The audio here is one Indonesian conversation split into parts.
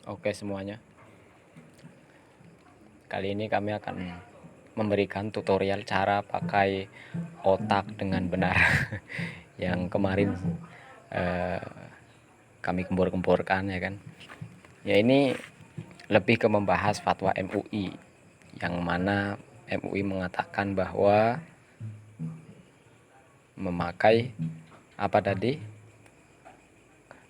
Oke semuanya, kali ini kami akan memberikan tutorial cara pakai otak dengan benar. Yang kemarin kami gembor-gemborkan, ya kan. Ya, ini lebih ke membahas fatwa MUI, yang mana MUI mengatakan bahwa memakai apa tadi,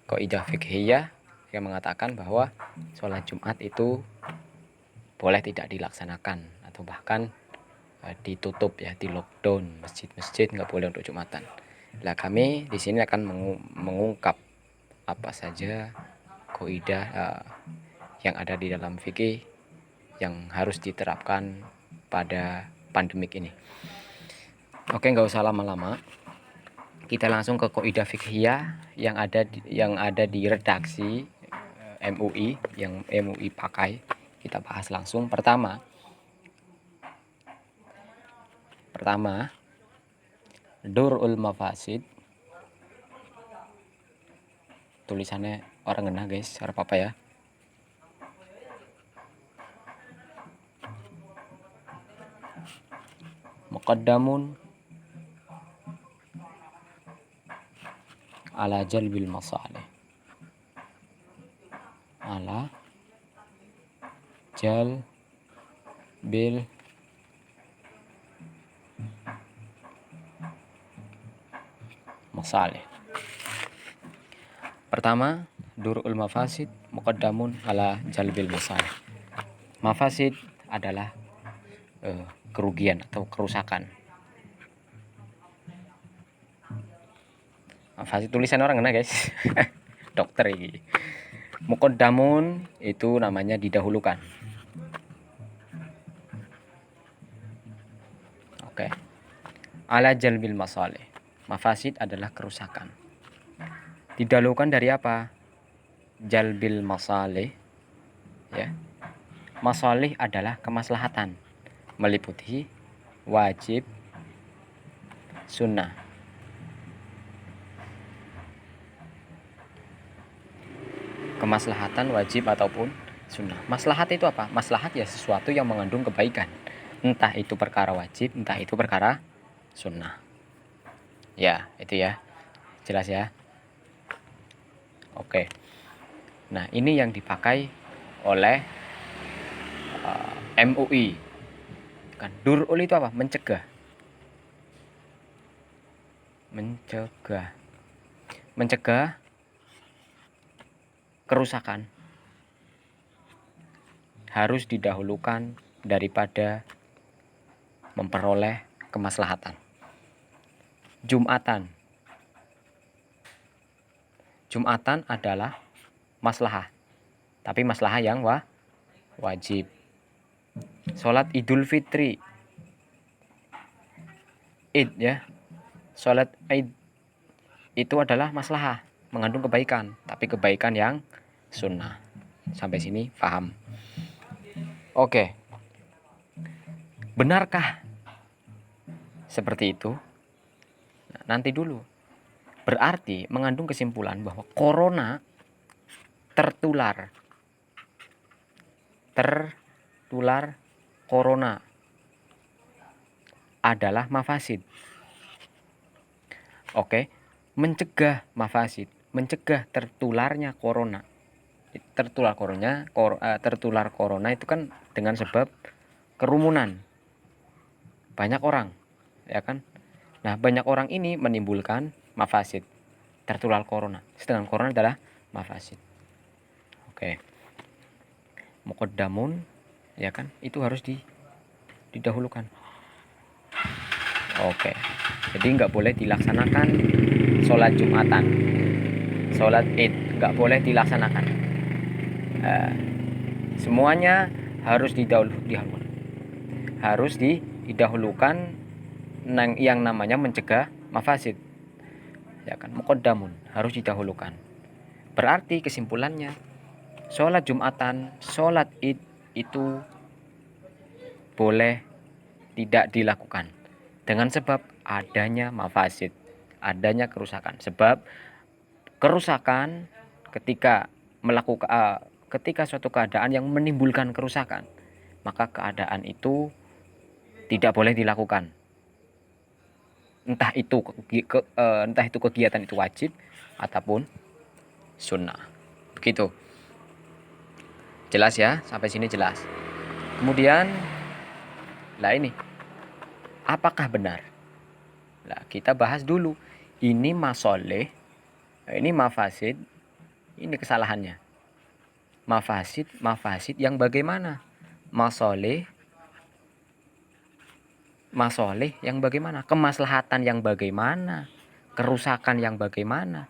kaidah fiqhiyah yang mengatakan bahwa sholat Jumat itu boleh tidak dilaksanakan atau bahkan ditutup, ya, di lockdown, masjid-masjid nggak boleh untuk Jumatan. Nah, kami di sini akan mengungkap apa saja kaidah yang ada di dalam fikih yang harus diterapkan pada pandemik ini. Oke, nggak usah lama-lama, kita langsung ke kaidah fiqhiyah yang ada di redaksi MUI, yang MUI pakai. Kita bahas langsung. Pertama, dur'ul mafasid. Tulisannya orang ngena, guys, harap apa ya. Muqaddamun ala jalbil masalih. Ala jalbil masalih. Pertama, dur'ul mafasid muqaddamun ala jalbil masalih. Mafasid adalah kerugian atau kerusakan. Mafasid tulisan orang ngena, guys. Dokter ini. Muqaddamun itu namanya didahulukan. Oke. Ala jalbil masalih. Mafasid adalah kerusakan. Didahulukan dari apa? Jalbil masalih, ya. Masalih adalah kemaslahatan, meliputi wajib, sunnah. Kemaslahatan wajib ataupun sunnah. Maslahat itu apa? Maslahat ya sesuatu yang mengandung kebaikan, entah itu perkara wajib, entah itu perkara sunnah. Ya, itu ya. Jelas ya. Oke. Nah, ini yang dipakai oleh MUI. Kan dur'ul itu apa? Mencegah. Mencegah kerusakan harus didahulukan daripada memperoleh kemaslahatan. Jumatan adalah maslahah, tapi maslahah yang wajib. Sholat Idul Fitri, Id, ya. Sholat Id itu adalah maslahah, mengandung kebaikan, tapi kebaikan yang sunnah. Sampai sini paham? Oke. Benarkah seperti itu? Nah, nanti dulu. Berarti mengandung kesimpulan bahwa corona tertular corona adalah mafasid. Oke. Mencegah mafasid, mencegah tertularnya corona. Tertular corona itu kan dengan sebab kerumunan banyak orang, ya kan. Nah, banyak orang ini menimbulkan mafasid, tertular corona. Sedangkan corona adalah mafasid. Oke. Muqaddamun, ya kan, itu harus didahulukan. Oke. Jadi nggak boleh dilaksanakan sholat Jumatan, sholat Id nggak boleh dilaksanakan. Semuanya harus didahulukan. Harus didahulukan yang namanya mencegah mafasid, ya kan. Muqaddamun, harus didahulukan. Berarti kesimpulannya, sholat Jumatan, sholat Id itu boleh tidak dilakukan dengan sebab adanya mafasid, adanya kerusakan. Sebab kerusakan ketika melakukan ketika suatu keadaan yang menimbulkan kerusakan, maka keadaan itu tidak boleh dilakukan. Entah itu kegiatan itu wajib ataupun sunnah. Begitu. Jelas ya? Sampai sini jelas. Kemudian, lah ini, apakah benar? Nah, kita bahas dulu. Ini masoleh, ini mafasid, ini kesalahannya. Mafasid yang bagaimana? Masoleh yang bagaimana? Kemaslahatan yang bagaimana? Kerusakan yang bagaimana?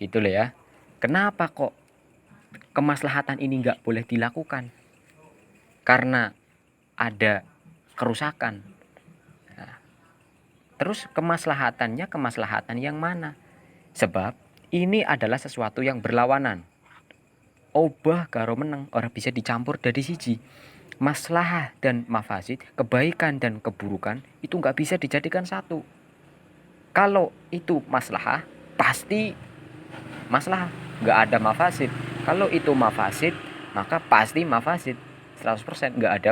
Gitu loh ya. Kenapa kok kemaslahatan ini nggak boleh dilakukan? Karena ada kerusakan. Nah, terus kemaslahatan yang mana? Sebab ini adalah sesuatu yang berlawanan. Obah karo meneng orang bisa dicampur dari siji. Maslahah dan mafasid, kebaikan dan keburukan itu nggak bisa dijadikan satu. Kalau itu maslahah, pasti maslahah, nggak ada mafasid. Kalau itu mafasid, maka pasti mafasid. 100% nggak ada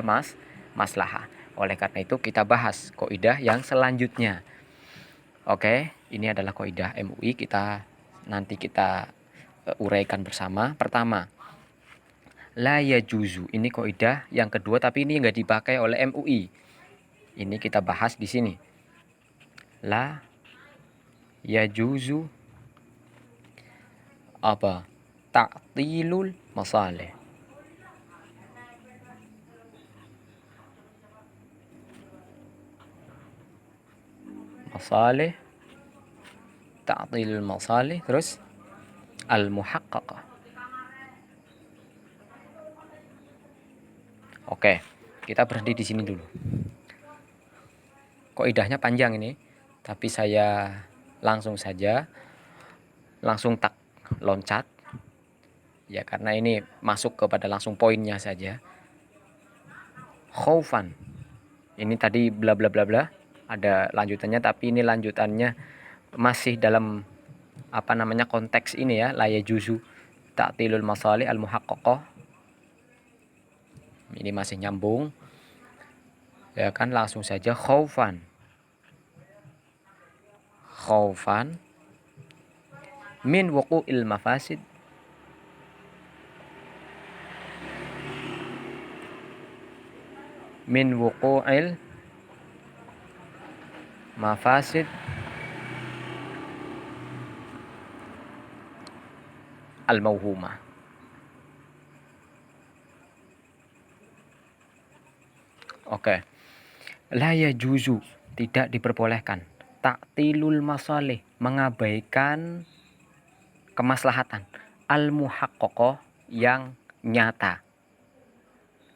maslahah. Oleh karena itu kita bahas kaidah yang selanjutnya. Oke, ini adalah kaidah MUI, nanti kita uraikan bersama. Pertama, la yajuzu. Ini kaidah yang kedua, tapi ini nggak dipakai oleh MUI. Ini kita bahas di sini. La yajuzu apa? Ta'tilul masalih. Masalih, ta'tilul masalih, terus al-muhaqqaqah. Oke, kita berhenti di sini dulu. Kaidahnya panjang ini, tapi saya langsung tak loncat. Ya, karena ini masuk kepada langsung poinnya saja. Khaufan. Ini tadi bla bla bla bla, ada lanjutannya, tapi ini lanjutannya masih dalam konteks ini ya, la yajuzu ta'tilul masalih al-muhaqqaqah. Ini masih nyambung. Ya kan, langsung saja khaufan min wuqu'il mafasid al-mauhumah. Oke. La yajuzu, tidak diperbolehkan. Ta'tilul masalih, mengabaikan kemaslahatan. Al-muhaqqaqah, yang nyata.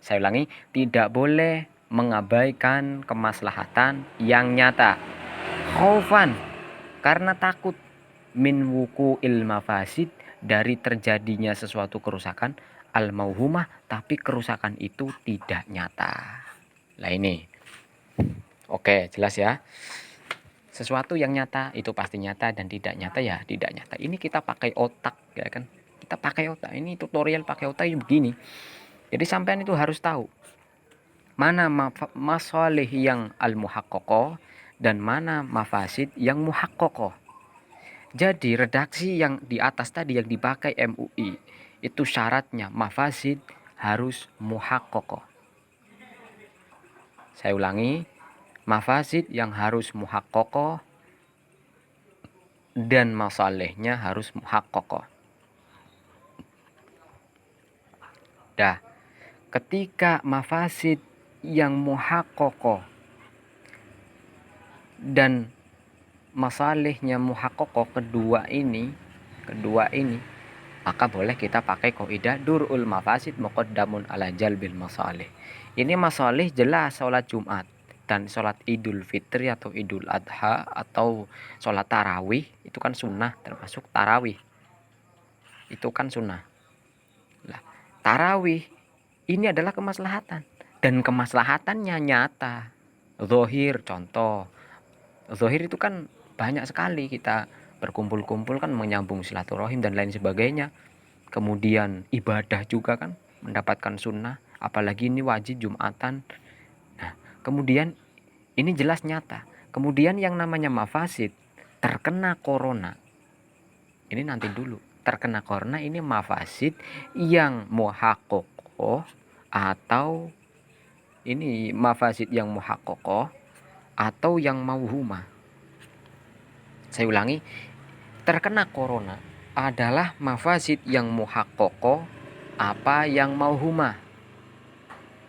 Saya ulangi, tidak boleh mengabaikan kemaslahatan yang nyata. Khaufan, karena takut. Min wuqu'il mafasid, dari terjadinya sesuatu kerusakan. Al-mauhumah, tapi kerusakan itu tidak nyata. Nah ini. Oke, jelas ya. Sesuatu yang nyata itu pasti nyata, dan tidak nyata ya tidak nyata. Ini kita pakai otak ya kan. Kita pakai otak. Ini tutorial pakai otak begini. Jadi sampean itu harus tahu mana masalih yang al-muhaqqaqah dan mana mafasid yang muhaqqaqah. Jadi redaksi yang di atas tadi yang dipakai MUI itu syaratnya mafasid harus muhaqqaqah. Saya ulangi, mafasid yang harus muhaqqaqah dan masalihnya harus muhaqqaqah. Dah, ketika mafasid yang muhaqqaqah dan masalihnya muhaqqaqah kedua ini, maka boleh kita pakai kaidah dur'ul mafasid muqaddamun ala jalbil masalih. Ini masalih jelas sholat Jumat dan sholat Idul Fitri atau Idul Adha atau sholat tarawih itu kan sunnah, termasuk tarawih itu kan sunnah. Nah, tarawih ini adalah kemaslahatan dan kemaslahatannya nyata. Zohir, contoh zohir itu kan banyak sekali, kita berkumpul-kumpul kan menyambung silaturahim dan lain sebagainya. kemudian ibadah juga kan, mendapatkan sunnah, apalagi ini wajib Jumatan. Nah, kemudian ini jelas nyata. Kemudian yang namanya mafasid, terkena corona. Ini nanti dulu. Terkena corona ini mafasid yang muhaqqaqah atau ini mafasid yang muhaqqaqah atau yang mauhumah. Saya ulangi, terkena corona adalah mafasid yang muhaqqaqah apa yang mauhumah.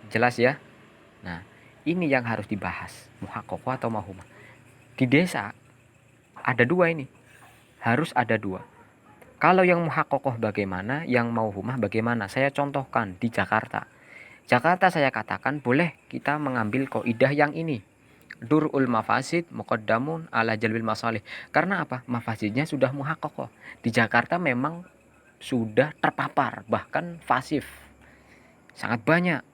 Jelas ya? Nah, ini yang harus dibahas, muhaqqaqah atau mauhumah. Di desa ada dua ini. Harus ada dua. Kalau yang muhaqqaqah bagaimana, yang mauhumah bagaimana? Saya contohkan di Jakarta. Jakarta saya katakan boleh kita mengambil kaidah yang ini. Dur'ul mafasid muqaddamun ala jalbil masalih. Karena apa? Mafasidnya sudah muhaqqaqah. Di Jakarta memang sudah terpapar, bahkan fasif. Sangat banyak.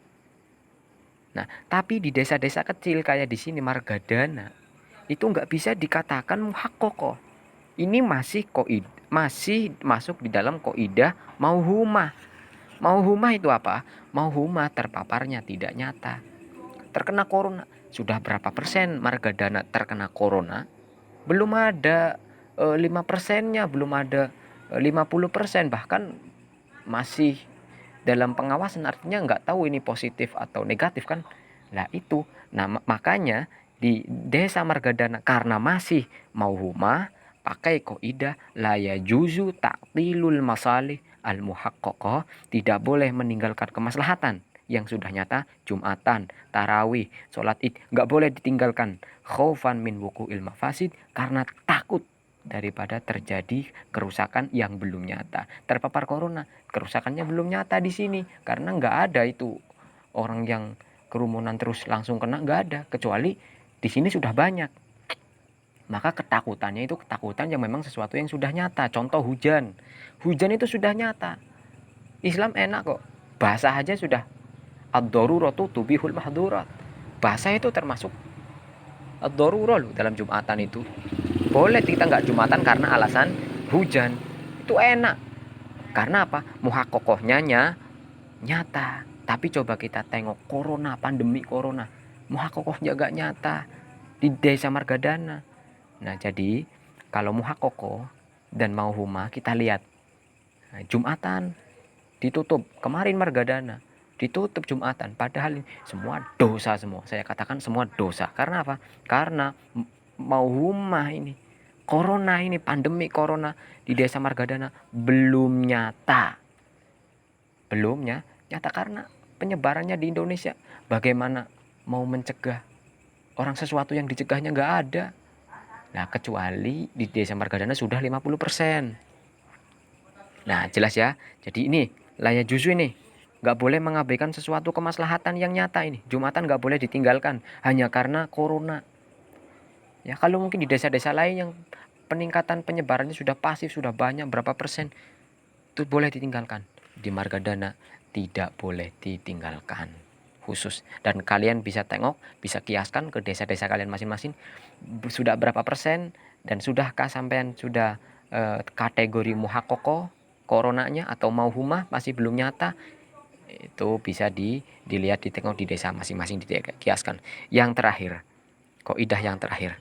Nah, tapi di desa-desa kecil kayak di sini Margadana, itu nggak bisa dikatakan muhaqqaqah. Ini masih masuk di dalam kaidah mauhumah. Mauhumah itu apa? Mauhumah terpaparnya tidak nyata. Terkena corona. Sudah berapa persen Margadana terkena corona? Belum ada 5%-nya, belum ada 50%, bahkan masih dalam pengawasan, artinya nggak tahu ini positif atau negatif kan. Nah itu, nah makanya di desa Margadana karena masih mauhumah, pakai kaidah la yajuzu ta'tilul masalih al muhaqqaqah, tidak boleh meninggalkan kemaslahatan yang sudah nyata, Jumatan, tarawih, sholat id, nggak boleh ditinggalkan. Khaufan min wuqu'il mafasid, karena takut daripada terjadi kerusakan yang belum nyata. Terpapar corona, kerusakannya belum nyata di sini, karena nggak ada itu orang yang kerumunan terus langsung kena, nggak ada, kecuali di sini sudah banyak. Maka ketakutannya itu ketakutan yang memang sesuatu yang sudah nyata. Contoh hujan, hujan itu sudah nyata. Islam enak kok, basah aja sudah. Ad-daruratu tubihul mahdurat. Basah itu termasuk ad-darurah loh dalam Jumatan itu. Boleh kita nggak Jumatan karena alasan hujan. Itu enak. Karena apa? Muhaqqaqahnya nyata. Tapi coba kita tengok corona, pandemi corona. Muhaqqaqahnya nggak nyata di desa Margadana. Nah, jadi kalau muhaqqaqah dan mauhumah kita lihat. Nah, Jumatan ditutup. Kemarin Margadana ditutup Jumatan, padahal semua dosa semua. Saya katakan semua dosa. Karena apa? Karena mauhumah ini, corona ini, pandemi corona di desa Margadana belum nyata. Belumnya nyata karena penyebarannya di Indonesia. Bagaimana mau mencegah orang sesuatu yang dicegahnya nggak ada? Nah, kecuali di desa Margadana sudah 50%. Nah, jelas ya. Jadi ini layak juzu ini. Nggak boleh mengabaikan sesuatu kemaslahatan yang nyata ini. Jumatan nggak boleh ditinggalkan hanya karena corona. Ya, kalau mungkin di desa-desa lain yang peningkatan penyebarannya sudah pasif, sudah banyak berapa persen, itu boleh ditinggalkan. Di Margadana tidak boleh ditinggalkan khusus. Dan kalian bisa tengok, bisa kiaskan ke desa-desa kalian masing-masing sudah berapa persen, dan sudahkah sampean sudah kategori muhaqqaqah coronanya atau mauhumah masih belum nyata. Itu bisa dilihat, ditengok di desa masing-masing, dikiaskan. Yang terakhir, kaidah yang terakhir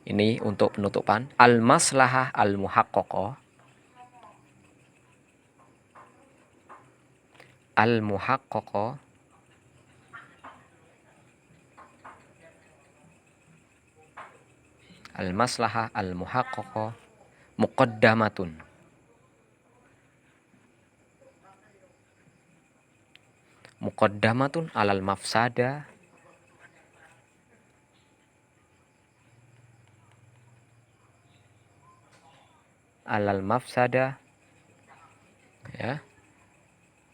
ini untuk penutupan, al maslahah al muhaqqaqah, al muhaqqaqah al maslahah al muhaqqaqah muqaddamatun alal mafsada ya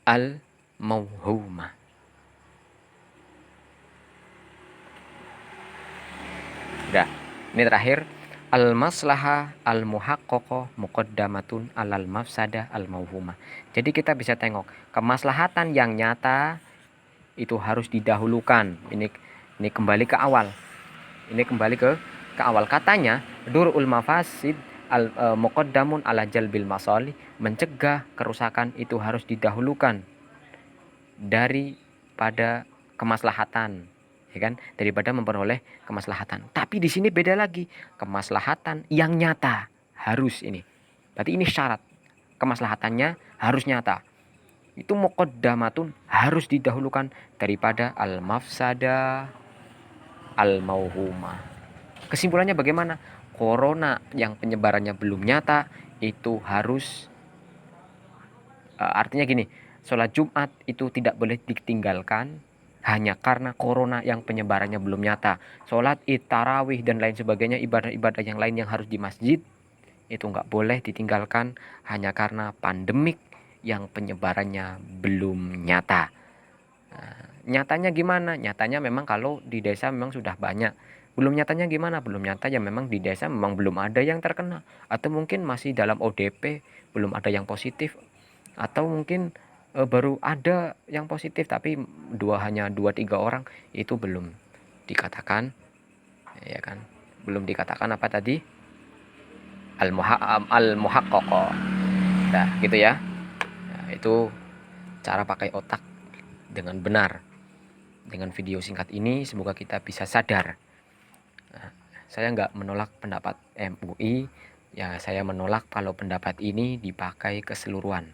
al mauhumah. Udah, ini terakhir, al maslahah al muhaqqaqah muqaddamatun alal mafsada al mauhumah. Jadi kita bisa tengok kemaslahatan yang nyata itu harus didahulukan. Ini kembali ke awal. Ini kembali ke awal, katanya durul mafasid muqaddamun ala jalbil masalih, mencegah kerusakan itu harus didahulukan daripada kemaslahatan, ya kan, daripada memperoleh kemaslahatan. Tapi di sini beda lagi, kemaslahatan yang nyata harus ini. Berarti ini syarat, kemaslahatannya harus nyata. Itu muqaddamatun, harus didahulukan daripada al-mafsada al-mauhumah. Kesimpulannya bagaimana? Corona yang penyebarannya belum nyata itu harus artinya gini, sholat Jumat itu tidak boleh ditinggalkan hanya karena corona yang penyebarannya belum nyata. Sholat id, tarawih dan lain sebagainya, ibadah-ibadah yang lain yang harus di masjid itu nggak boleh ditinggalkan hanya karena pandemik yang penyebarannya belum nyata. Nah, nyatanya gimana? Nyatanya memang kalau di desa memang sudah banyak. Belum nyatanya gimana? Belum nyata ya memang di desa memang belum ada yang terkena. Atau mungkin masih dalam ODP, belum ada yang positif. Atau mungkin baru ada yang positif tapi hanya 2-3 orang, itu belum dikatakan, ya kan? Belum dikatakan apa tadi? Al-muhaqqaqah. Nah, gitu ya. Nah, itu cara pakai otak dengan benar. Dengan video singkat ini semoga kita bisa sadar. Nah, saya nggak menolak pendapat MUI, ya saya menolak kalau pendapat ini dipakai keseluruhan.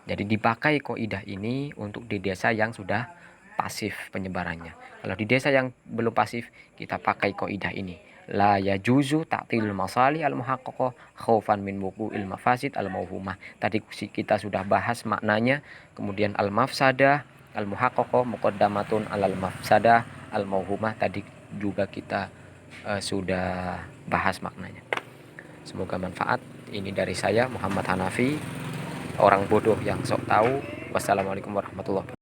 Jadi dipakai kaidah ini untuk di desa yang sudah pasif penyebarannya. Kalau di desa yang belum pasif, kita pakai kaidah ini. La yajuzu ta'tilul masalih al-muhaqqaqah khaufan min wuqu'il mafasid al-mauhumah. Tadi kita sudah bahas maknanya, kemudian al-mafsadah al-muhaqqaqah muqaddamatun alal mafsadah al-mauhumah, tadi juga kita sudah bahas maknanya. Semoga manfaat. Ini dari saya Muhammad Hanafi, orang bodoh yang sok tahu. Wassalamualaikum warahmatullahi wabarakatuh.